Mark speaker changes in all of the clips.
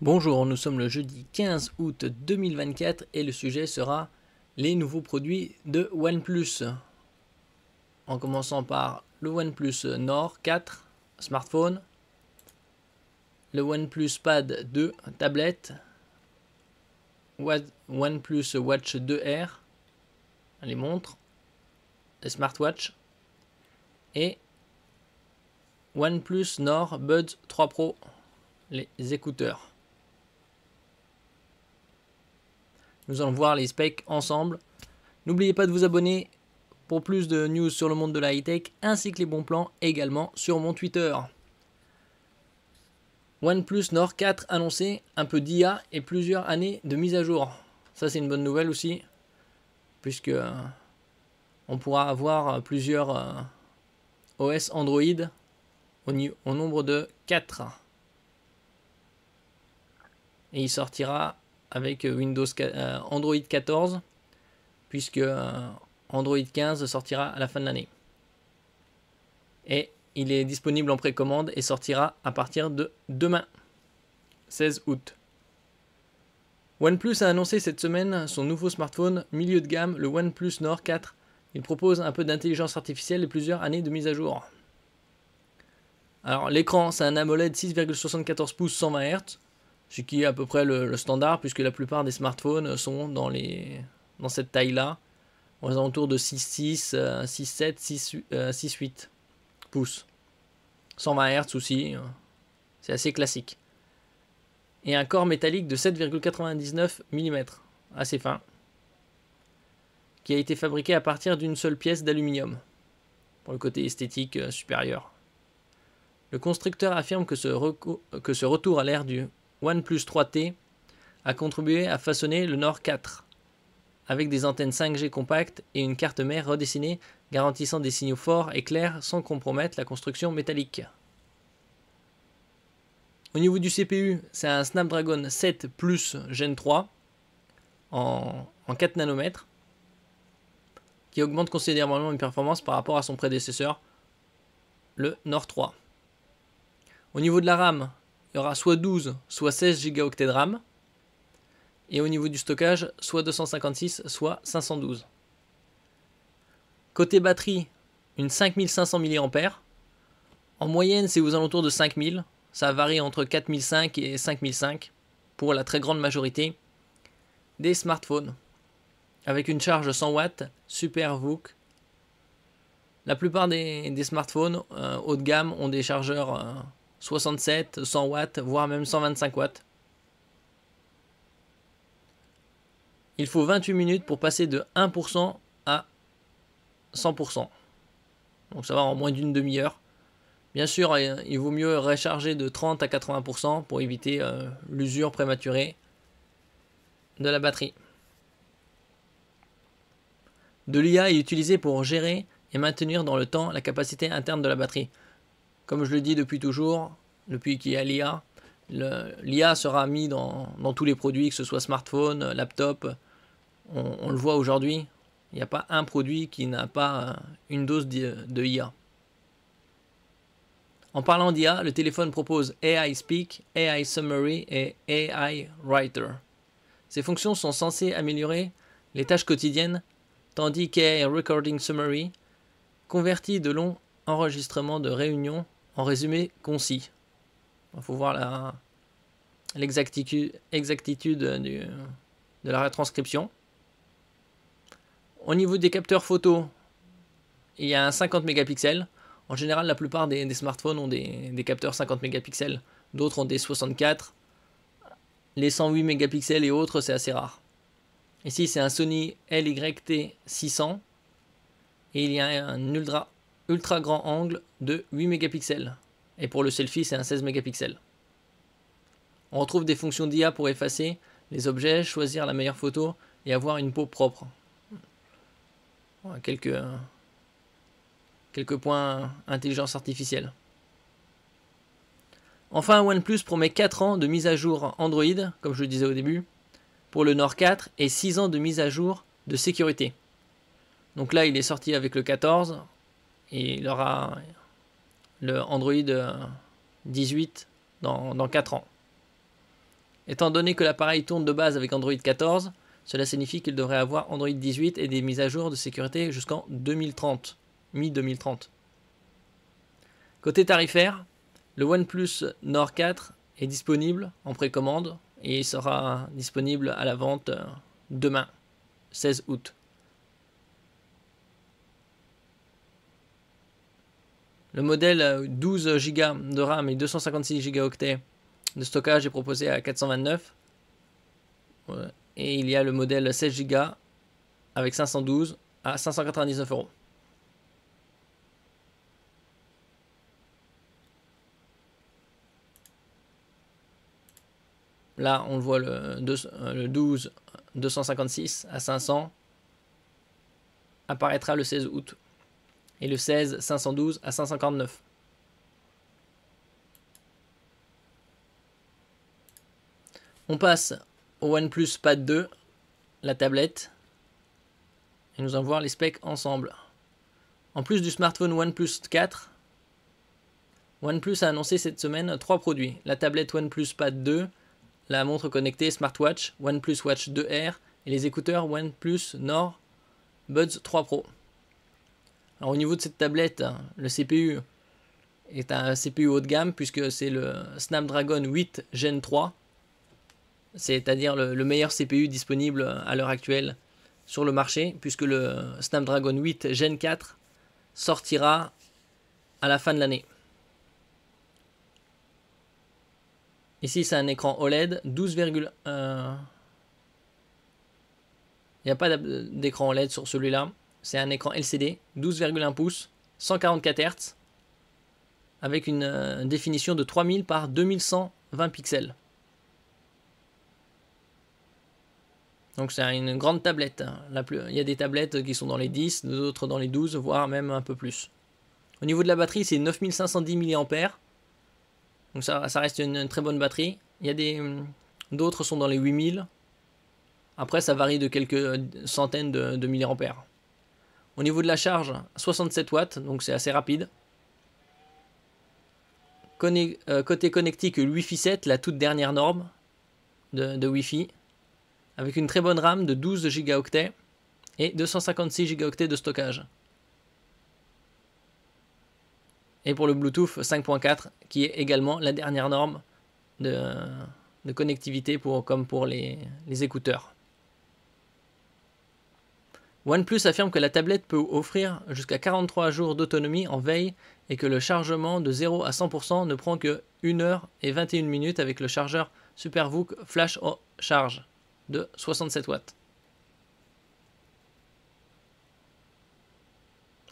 Speaker 1: Bonjour, nous sommes le jeudi 15 août 2024 et le sujet sera les nouveaux produits de OnePlus. En commençant par le OnePlus Nord 4 smartphone, le OnePlus Pad 2 tablette, OnePlus Watch 2R, les montres, les smartwatches, et OnePlus Nord Buds 3 Pro, les écouteurs. Nous allons voir les specs ensemble. N'oubliez pas de vous abonner pour plus de news sur le monde de la high-tech, ainsi que les bons plans également sur mon Twitter. OnePlus Nord 4 annoncé, un peu d'IA et plusieurs années de mise à jour. Ça c'est une bonne nouvelle aussi, puisque on pourra avoir plusieurs OS Android au nombre de 4. Et il sortira avec Android 14, puisque Android 15 sortira à la fin de l'année. Et il est disponible en précommande et sortira à partir de demain, 16 août. OnePlus a annoncé cette semaine son nouveau smartphone milieu de gamme, le OnePlus Nord 4. Il propose un peu d'intelligence artificielle et plusieurs années de mise à jour. Alors l'écran, c'est un AMOLED 6,74 pouces 120 Hz, ce qui est à peu près le standard, puisque la plupart des smartphones sont dans cette taille-là, aux alentours de 6,6, 6,7, 6,8 pouces. 120 Hz aussi, c'est assez classique. Et un corps métallique de 7,99 mm, assez fin, qui a été fabriqué à partir d'une seule pièce d'aluminium, pour le côté esthétique supérieur. Le constructeur affirme que ce retour à l'ère du OnePlus 3T a contribué à façonner le Nord 4, avec des antennes 5G compactes et une carte mère redessinée garantissant des signaux forts et clairs sans compromettre la construction métallique. Au niveau du CPU, c'est un Snapdragon 7 Plus Gen 3 en 4 nanomètres qui augmente considérablement une performance par rapport à son prédécesseur, le Nord 3. Au niveau de la RAM, il y aura soit 12, soit 16 Go de RAM. Et au niveau du stockage, soit 256, soit 512. Côté batterie, une 5500 mAh. En moyenne, c'est aux alentours de 5000. Ça varie entre 4005 et 5005 pour la très grande majorité des smartphones. Avec une charge 100 watts, super VOOC. La plupart des smartphones haut de gamme ont des chargeurs 67, 100 watts, voire même 125 watts. Il faut 28 minutes pour passer de 1% à 100%. Donc ça va en moins d'une demi-heure. Bien sûr, il vaut mieux recharger de 30 à 80% pour éviter l'usure prématurée de la batterie. De l'IA est utilisée pour gérer et maintenir dans le temps la capacité interne de la batterie. Comme je le dis depuis toujours, depuis qu'il y a l'IA, l'IA sera mis dans tous les produits, que ce soit smartphone, laptop. On le voit aujourd'hui, il n'y a pas un produit qui n'a pas une dose de IA. En parlant d'IA, le téléphone propose AI Speak, AI Summary et AI Writer. Ces fonctions sont censées améliorer les tâches quotidiennes, tandis qu'AI Recording Summary convertit de longs enregistrements de réunions en résumés concis. Il faut voir l'exactitude de la retranscription. Au niveau des capteurs photo, il y a un 50 mégapixels. En général, la plupart des smartphones ont des capteurs 50 mégapixels. D'autres ont des 64. Les 108 mégapixels et autres, c'est assez rare. Ici, c'est un Sony LYT600. Et il y a un ultra grand angle de 8 mégapixels. Et pour le selfie, c'est un 16 mégapixels. On retrouve des fonctions d'IA pour effacer les objets, choisir la meilleure photo et avoir une peau propre. Quelques points intelligence artificielle. Enfin, OnePlus promet 4 ans de mise à jour Android, comme je le disais au début, pour le Nord 4 et 6 ans de mise à jour de sécurité. Donc là, il est sorti avec le 14 et il aura le Android 18 dans 4 ans. Étant donné que l'appareil tourne de base avec Android 14, cela signifie qu'il devrait avoir Android 18 et des mises à jour de sécurité jusqu'en 2030, mi-2030. Côté tarifaire, le OnePlus Nord 4 est disponible en précommande et il sera disponible à la vente demain, 16 août. Le modèle 12 Go de RAM et 256 Go de stockage est proposé à 429. Et il y a le modèle 16 Go avec 512 à 599 €. Là, on le voit le 12 256 à 500 apparaîtra le 16 août. Et le 16 512 à 549. On passe au OnePlus Pad 2, la tablette. Et nous allons voir les specs ensemble. En plus du smartphone OnePlus 4, OnePlus a annoncé cette semaine 3 produits. La tablette OnePlus Pad 2, la montre connectée smartwatch OnePlus Watch 2R et les écouteurs OnePlus Nord Buds 3 Pro. Alors au niveau de cette tablette, le CPU est un CPU haut de gamme puisque c'est le Snapdragon 8 Gen 3, c'est-à-dire le meilleur CPU disponible à l'heure actuelle sur le marché, puisque le Snapdragon 8 Gen 4 sortira à la fin de l'année. Ici c'est un écran OLED 12,1. Il n'y a pas d'écran OLED sur celui-là. C'est un écran LCD 12,1 pouces, 144 Hz, avec une définition de 3000 par 2120 pixels. Donc c'est une grande tablette. Il y a des tablettes qui sont dans les 10, d'autres dans les 12, voire même un peu plus. Au niveau de la batterie, c'est 9510 mAh. Donc ça reste une très bonne batterie. Il y a d'autres sont dans les 8000. Après, ça varie de quelques centaines de milliampères. Au niveau de la charge, 67 watts, donc c'est assez rapide. Côté connectique, le Wi-Fi 7, la toute dernière norme de Wi-Fi, avec une très bonne RAM de 12 Go et 256 Go de stockage. Et pour le Bluetooth 5.4, qui est également la dernière norme de connectivité comme pour les écouteurs. OnePlus affirme que la tablette peut offrir jusqu'à 43 jours d'autonomie en veille et que le chargement de 0 à 100% ne prend que 1 heure et 21 minutes avec le chargeur SuperVOOC Flash Charge de 67 watts.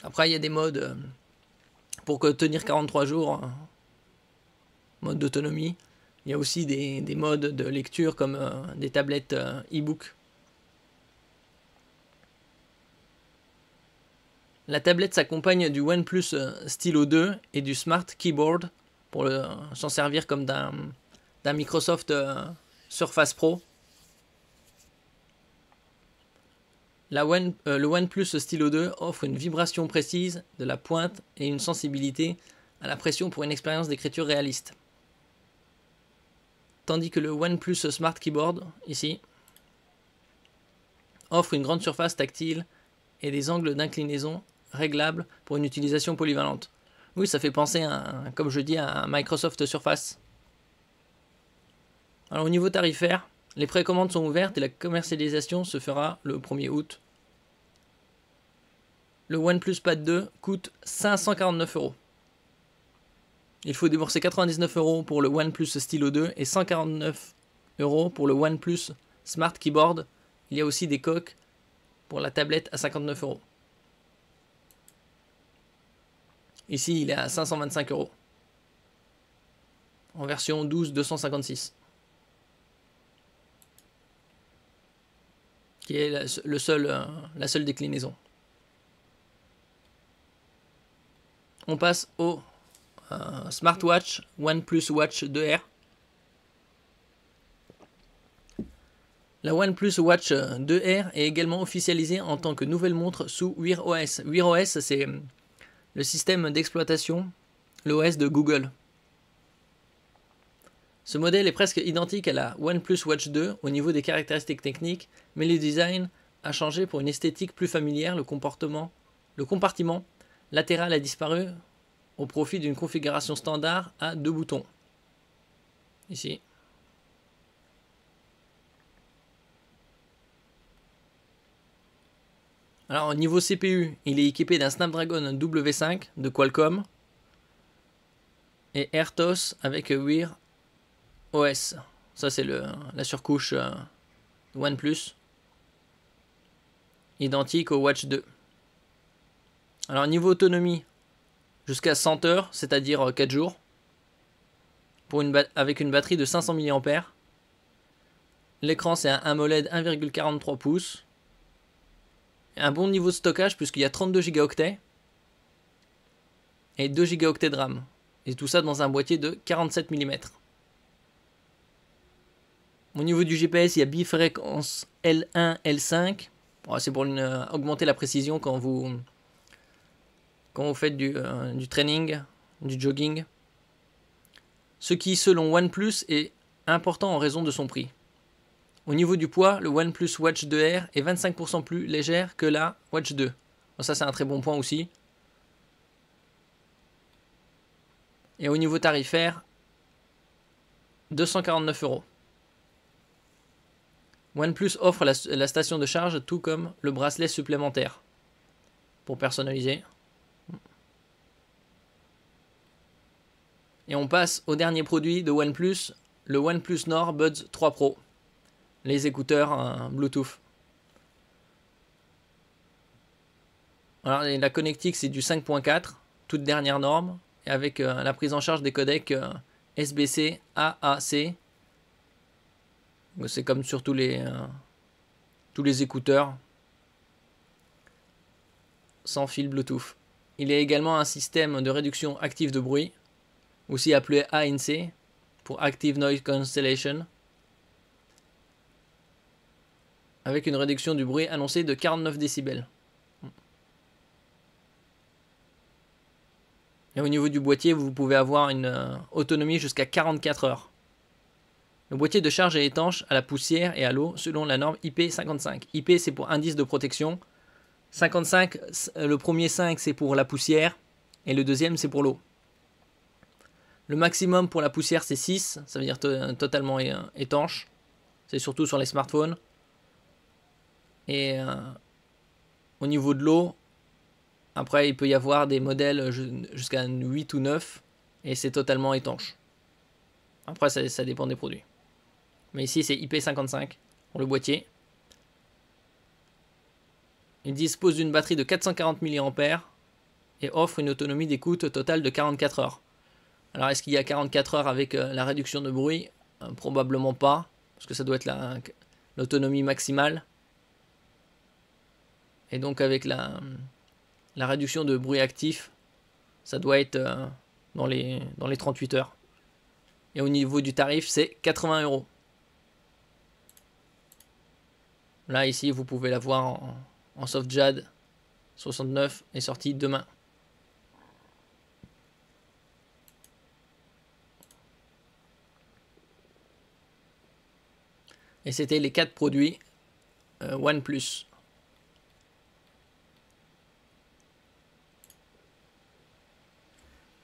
Speaker 1: Après, il y a des modes pour tenir 43 jours, mode d'autonomie. Il y a aussi des modes de lecture comme des tablettes e-book. La tablette s'accompagne du OnePlus Stylo 2 et du Smart Keyboard pour s'en servir comme d'un Microsoft Surface Pro. Le OnePlus Stylo 2 offre une vibration précise de la pointe et une sensibilité à la pression pour une expérience d'écriture réaliste. Tandis que le OnePlus Smart Keyboard, ici, offre une grande surface tactile et des angles d'inclinaison réglables pour une utilisation polyvalente. Oui, ça fait penser, comme je dis, à un Microsoft Surface. Alors au niveau tarifaire, les précommandes sont ouvertes et la commercialisation se fera le 1er août. Le OnePlus Pad 2 coûte 549 €. Il faut débourser 99 € pour le OnePlus Stylo 2 et 149 € pour le OnePlus Smart Keyboard. Il y a aussi des coques pour la tablette à 59 €. Ici, il est à 525 € en version 12 256, qui est la seule déclinaison. On passe au smartwatch OnePlus Watch 2R. La OnePlus Watch 2R est également officialisée en tant que nouvelle montre sous Wear OS. Wear OS, c'est le système d'exploitation, l'OS de Google. Ce modèle est presque identique à la OnePlus Watch 2 au niveau des caractéristiques techniques, mais le design a changé pour une esthétique plus familière. Le compartiment latéral a disparu au profit d'une configuration standard à 2 boutons. Ici. Alors au niveau CPU, il est équipé d'un Snapdragon W5 de Qualcomm et RTOS avec Wear OS. Ça c'est la surcouche OnePlus, identique au Watch 2. Alors niveau autonomie, jusqu'à 100 heures, c'est-à-dire 4 jours, avec une batterie de 500 mAh. L'écran c'est un AMOLED 1,43 pouces. Un bon niveau de stockage puisqu'il y a 32 Go et 2 Go de RAM. Et tout ça dans un boîtier de 47 mm. Au niveau du GPS, il y a bifréquence L1, L5. Bon, c'est pour augmenter la précision quand vous faites du training, du jogging. Ce qui, selon OnePlus, est important en raison de son prix. Au niveau du poids, le OnePlus Watch 2R est 25% plus légère que la Watch 2. Bon, ça, c'est un très bon point aussi. Et au niveau tarifaire, 249 €. OnePlus offre la station de charge tout comme le bracelet supplémentaire pour personnaliser. Et on passe au dernier produit de OnePlus, le OnePlus Nord Buds 3 Pro. Les écouteurs Bluetooth. Alors la connectique c'est du 5.4, toute dernière norme, et avec la prise en charge des codecs SBC, AAC. C'est comme sur tous les écouteurs sans fil Bluetooth. Il y a également un système de réduction active de bruit, aussi appelé ANC, pour Active Noise Cancellation, avec une réduction du bruit annoncée de 49 décibels. Et au niveau du boîtier, vous pouvez avoir une autonomie jusqu'à 44 heures. Le boîtier de charge est étanche à la poussière et à l'eau selon la norme IP55. IP c'est pour indice de protection. 55, le premier 5 c'est pour la poussière et le deuxième c'est pour l'eau. Le maximum pour la poussière c'est 6, ça veut dire totalement étanche. C'est surtout sur les smartphones. Et au niveau de l'eau, après il peut y avoir des modèles jusqu'à 8 ou 9 et c'est totalement étanche. Après ça dépend des produits. Mais ici c'est IP55 pour le boîtier. Il dispose d'une batterie de 440 mAh et offre une autonomie d'écoute totale de 44 heures. Alors est-ce qu'il y a 44 heures avec la réduction de bruit? Probablement pas, parce que ça doit être l'autonomie maximale. Et donc avec la réduction de bruit actif, ça doit être dans les 38 heures. Et au niveau du tarif, c'est 80 €. Là, ici, vous pouvez l'avoir en SoftJAD 69 et sorti demain. Et c'était les 4 produits OnePlus.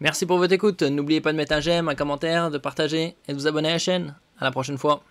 Speaker 1: Merci pour votre écoute. N'oubliez pas de mettre un j'aime, un commentaire, de partager et de vous abonner à la chaîne. À la prochaine fois.